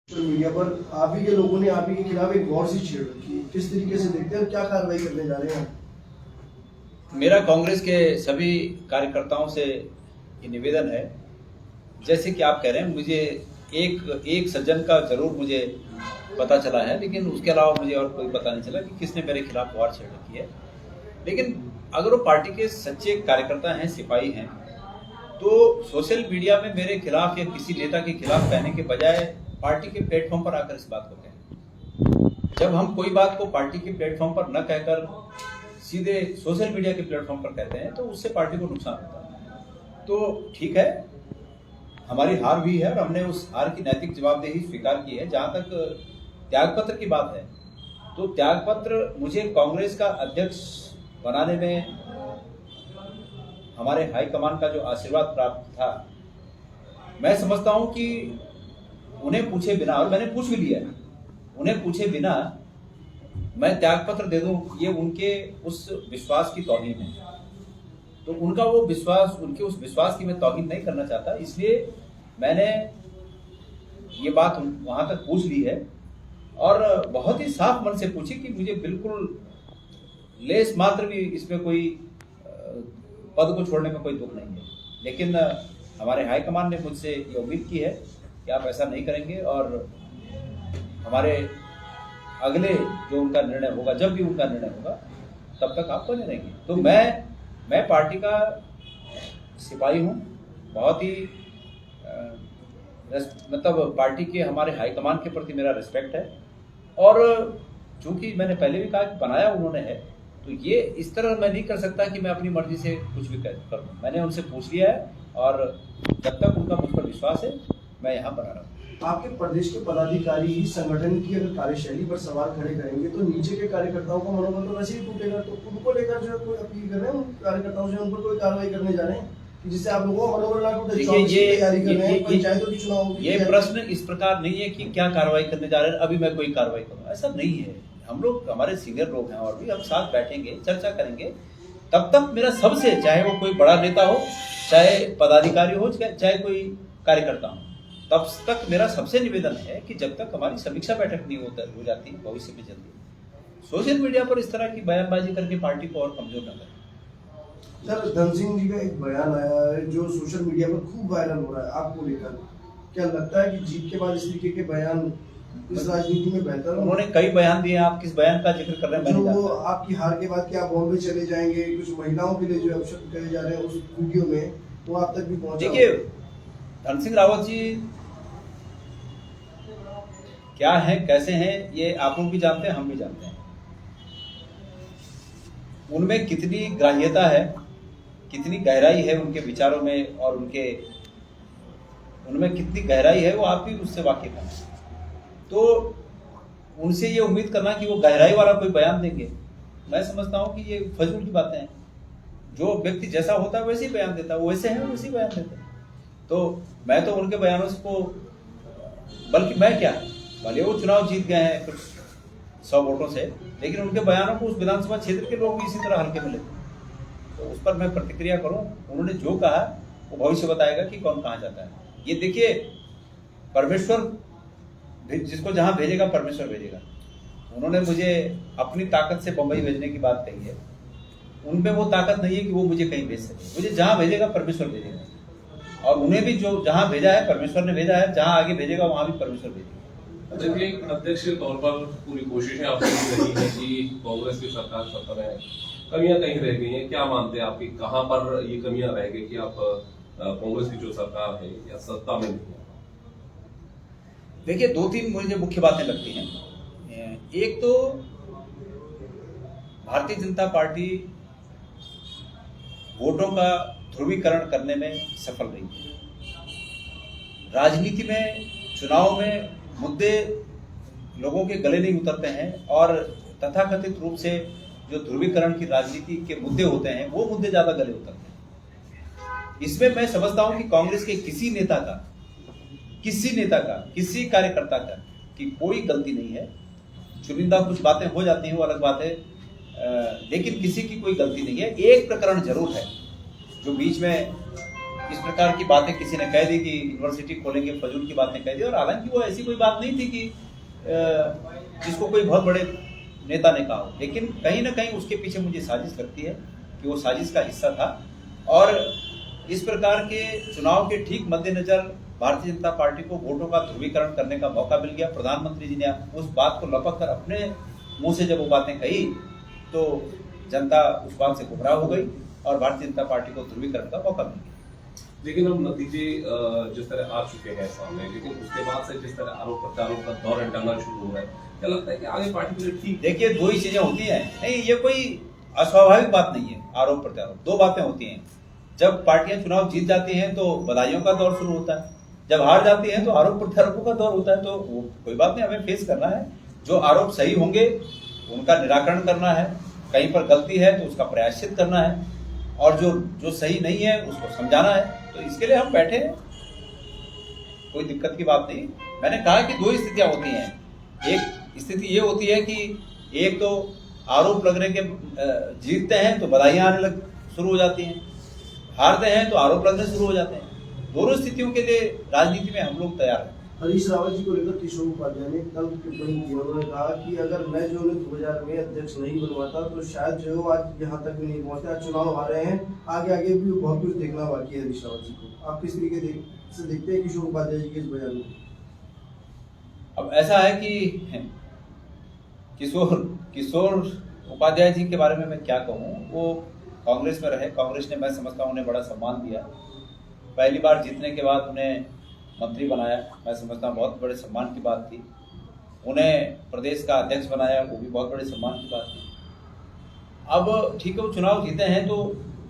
Social media पर आप ही के लोगों ने आप ही के खिलाफ एक वॉर सी छेड़ रखी है, किस तरीके से देखते हैं और क्या कार्रवाई करने जा रहे हैं? मेरा कांग्रेस के सभी कार्यकर्ताओं से ये निवेदन है, जैसे कि आप कह रहे हैं, मुझे एक सज्जन का जरूर मुझे पता चला है, लेकिन उसके अलावा मुझे और कोई पता नहीं चला कि किसने मेरे खिलाफ वार छेड़ रखी है। लेकिन अगर वो पार्टी के सच्चे कार्यकर्ता हैं, सिपाही हैं, तो सोशल मीडिया में मेरे खिलाफ या किसी नेता के खिलाफ कहने के बजाय पार्टी के प्लेटफॉर्म पर आकर इस बात को कहें। जब हम कोई बात को पार्टी के प्लेटफॉर्म पर न कहकर सीधे सोशल मीडिया के प्लेटफॉर्म पर कहते हैं, तो उससे पार्टी को नुकसान होता है। तो ठीक है, हमारी हार हुई है और हमने उस हार की नैतिक जवाबदेही स्वीकार की है। जहां तक त्यागपत्र की बात है, तो त्यागपत्र मुझे कांग्रेस का अध्यक्ष बनाने में हमारे हाईकमान का जो आशीर्वाद प्राप्त था, मैं समझता हूं कि उन्हें पूछे बिना, और मैंने पूछ भी लिया, उन्हें पूछे बिना मैं त्यागपत्र दे दूं, ये उनके उस विश्वास की तौहीन है। तो उनका वो विश्वास, उनके उस विश्वास की मैं तौहीन नहीं करना चाहता, इसलिए मैंने ये बात वहां तक पूछ ली है और बहुत ही साफ मन से पूछी कि मुझे बिल्कुल लेस मात्र भी इसमें कोई पद को छोड़ने में कोई दुख नहीं है। लेकिन हमारे हाईकमान ने मुझसे ये उम्मीद की है कि आप ऐसा नहीं करेंगे और हमारे अगले जो उनका निर्णय होगा, जब भी उनका निर्णय होगा, तब तक आप बने रहेंगे। तो मैं पार्टी का सिपाही हूँ, बहुत ही मतलब पार्टी के हमारे हाईकमान के प्रति मेरा रिस्पेक्ट है। और चूंकि मैंने पहले भी कहा कि बनाया उन्होंने है, तो ये इस तरह मैं नहीं कर सकता कि मैं अपनी मर्जी से कुछ भी कर दूं। मैंने उनसे पूछ लिया है और जब तक उनका मुझ पर विश्वास है, मैं यहाँ बना रहा हूँ। आपके प्रदेश के पदाधिकारी ही संगठन की अगर कार्यशैली पर सवाल खड़े करेंगे तो नीचे के कार्यकर्ताओं का मनोबल तो वैसे ही टूटेगा। तो उनको लेकर जो है कोई अपील कर रहे हैं उन कार्यकर्ताओं से, उन पर कोई कार्रवाई करने जा रहे हैं कि जिससे आप लोगों का मनोबल ना टूटे? तैयारी कर रहे हैं पंचायतों के चुनाव की। ये प्रश्न इस प्रकार नहीं है कि क्या कार्रवाई करने जा रहे हैं, अभी मैं कोई कार्रवाई करूँ, ऐसा नहीं है। हम लोग, हमारे सीनियर लोग हैं और भी, हम साथ बैठेंगे, चर्चा करेंगे। तब तक मेरा सबसे, चाहे वो कोई बड़ा नेता हो, चाहे पदाधिकारी हो, चाहे कोई कार्यकर्ता हो, तब तक मेरा सबसे निवेदन है कि जब तक हमारी समीक्षा बैठक नहीं हो जाती भविष्य में जल्दी, सोशल मीडिया पर इस तरह की बयानबाजी करके पार्टी को और कमजोर न करें। सर, धन सिंह जी का एक बयान आया है जो सोशल मीडिया पर खूब वायरल हो रहा है, आपको लेकर क्या लगता है कि जीत के बाद इस तरीके के बयान इस राजनीति में बेहतर? उन्होंने कई बयान दिए, आप किस बयान का जिक्र कर रहे हैं? जो आपकी हार के बाद क्या बॉम्बे चले जाएंगे, कुछ महिलाओं के लिए जो अपशब्द कहे जा रहे हैं उस वीडियो में, वो आप तक भी पहुंचा? देखिए, धन सिंह रावत जी क्या है, कैसे हैं, ये आप लोग भी जानते हैं, हम भी जानते हैं। उनमें कितनी ग्राह्यता है, कितनी गहराई है उनके विचारों में, और उनमें कितनी गहराई है वो आप भी उससे वाकिफ हैं। तो उनसे ये उम्मीद करना कि वो गहराई वाला कोई बयान देंगे, मैं समझता हूं कि ये फजूल की बातें हैं। जो व्यक्ति जैसा होता है वैसे ही बयान देता है, वैसे है वैसे ही बयान देते हैं। तो मैं तो उनके बयानों को, बल्कि मैं क्या, भले वो चुनाव जीत गए हैं कुछ 100 वोटों से, लेकिन उनके बयानों को उस विधानसभा क्षेत्र के लोग भी इसी तरह हल्के में लेते। तो उस पर मैं प्रतिक्रिया करूं, उन्होंने जो कहा वो भविष्य बताएगा कि कौन कहाँ जाता है। ये देखिए, परमेश्वर जिसको जहां भेजेगा परमेश्वर भेजेगा। उन्होंने मुझे अपनी ताकत से बंबई भेजने की बात कही है, उनमें वो ताकत नहीं है कि वो मुझे कहीं भेज सके। मुझे जहां भेजेगा परमेश्वर भेजेगा, और उन्हें भी जो जहां भेजा है परमेश्वर ने भेजा है, जहां आगे भेजेगा वहां भी परमेश्वर भेजेगा। देखिए, एक अध्यक्ष के तौर पर पूरी कोशिशें आपकी रही है कि कांग्रेस की सरकार सत्ता में कमियां कहीं रह गई हैं, क्या मानते हैं आपकी, कहां पर ये कमियां रह गई कि आप कांग्रेस की जो सरकार है या सत्ता में नहीं है? देखिए, 2-3 मुझे मुख्य बातें लगती हैं। एक तो भारतीय जनता पार्टी वोटों का ध्रुवीकरण करने में सफल रही है। राजनीति में, चुनाव में मुद्दे लोगों के गले नहीं उतरते हैं, और तथाकथित रूप से जो ध्रुवीकरण की राजनीति के मुद्दे होते हैं वो मुद्दे ज्यादा गले उतरते हैं। इसमें मैं समझता हूं कि कांग्रेस के किसी नेता का, किसी कार्यकर्ता का की कोई गलती नहीं है। चुनिंदा कुछ बातें हो जाती हैं, वो अलग बात है, लेकिन किसी की कोई गलती नहीं है। एक प्रकरण जरूर है जो बीच में इस प्रकार की बातें किसी ने कह दी कि यूनिवर्सिटी खोलेंगे, फजूल की बातें कह दी, और हालांकि वो ऐसी कोई बात नहीं थी कि जिसको कोई बहुत बड़े नेता ने कहा हो। लेकिन कहीं ना कहीं उसके पीछे मुझे साजिश लगती है कि वो साजिश का हिस्सा था। और इस प्रकार के चुनाव के ठीक मद्देनजर भारतीय जनता पार्टी को वोटों का ध्रुवीकरण करने का मौका मिल गया। प्रधानमंत्री जी ने उस बात को लपक कर अपने मुंह से जब वो बातें कही तो जनता उस बात से गुमराह हो गई और भारतीय जनता पार्टी को ध्रुवीकरण का मौका मिल गया। लेकिन अब नतीजे जिस तरह आ चुके हैं सामने, लेकिन उसके बाद से जिस तरह आरोप प्रत्यारोप का दौर डंगा शुरू हो रहा है, क्या लगता है कि आगे पार्टी के लिए ठीक? देखिए, दो ही चीजें होती हैं, नहीं ये कोई अस्वाभाविक बात नहीं है। आरोप प्रत्यारोप दो बातें होती हैं। जब पार्टियां चुनाव जीत जाती हैं तो बधाइयों का दौर शुरू होता है, जब हार जाती हैं तो आरोप प्रत्यारोपों का दौर होता है। तो वो कोई बात नहीं, हमें फेस करना है। जो आरोप सही होंगे उनका निराकरण करना है, कहीं पर गलती है तो उसका प्रायश्चित करना है, और जो सही नहीं है उसको समझाना है। तो इसके लिए हम बैठे हैं, कोई दिक्कत की बात नहीं। मैंने कहा कि दो स्थितियां होती हैं। एक स्थिति ये होती है कि एक तो आरोप लगने के जीतते हैं तो बधाइयां आने शुरू हो जाती हैं, हारते हैं तो आरोप लगने शुरू हो जाते हैं। दोनों स्थितियों के लिए राजनीति में हम लोग तैयार हैं। हरीश रावत जी को लेकर किशोर उपाध्याय ने कल टिप्पणी की। उन्होंने कहा कि अगर मैं जो उन्हें 2000 में अध्यक्ष नहीं बनवाता तो शायद जो आज यहाँ तक भी नहीं पहुंचते। आज चुनाव हारे हैं, आगे भी बहुत कुछ देखना बाकी है हरीश रावत जी को। आप किस तरीके से देखते हैं किशोर उपाध्याय जी के इस बयान में? अब ऐसा है कि किशोर उपाध्याय जी के बारे में मैं क्या कहूँ। वो कांग्रेस में रहे, कांग्रेस ने मैं समझता हूँ उन्हें बड़ा सम्मान दिया। पहली बार जीतने के बाद उन्हें मंत्री बनाया, मैं समझता हूँ बहुत बड़े सम्मान की बात थी। उन्हें प्रदेश का अध्यक्ष बनाया, वो भी बहुत बड़े सम्मान की बात थी। अब ठीक है, वो चुनाव जीते हैं तो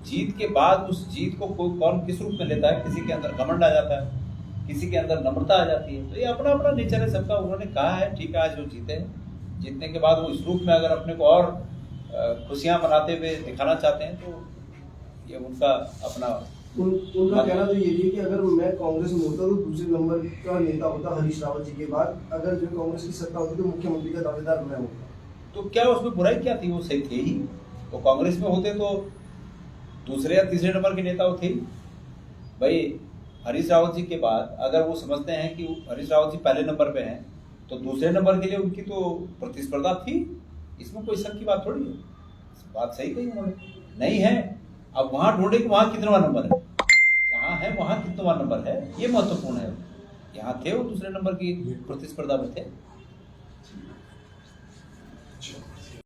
जीत के बाद उस जीत को कौन किस रूप में लेता है। किसी के अंदर घमंड आ जाता है, किसी के अंदर नम्रता आ जाती है। तो ये अपना अपना नेचर है सबका। उन्होंने कहा है ठीक है, आज वो जीते हैं, जीतने के बाद वो इस रूप में अगर अपने को और खुशियां मनाते हुए दिखाना चाहते हैं तो ये उनका अपना उनका कहना तो ये है कि अगर मैं कांग्रेस में होता तो दूसरे नंबर का नेता होता हरीश रावत जी के बाद। अगर जो कांग्रेस की सत्ता होती तो मुख्यमंत्री का दावेदार मैं होता। तो क्या उसमें बुराई क्या थी? वो सही थे ही। तो कांग्रेस में होते तो दूसरे या तीसरे नंबर के नेता थे भाई। हरीश रावत जी के बाद अगर वो समझते हैं कि हरीश रावत जी पहले नंबर पे हैं तो दूसरे नंबर के लिए उनकी तो प्रतिस्पर्धा थी। इसमें कोई शक की बात थोड़ी है। बात सही कही उन्होंने। नहीं है, अब वहां ढूंढे कि वहां कितवा नंबर है, जहां है वहां कितवा नंबर है, ये महत्वपूर्ण है। यहाँ थे वो दूसरे नंबर की प्रतिस्पर्धा में थे।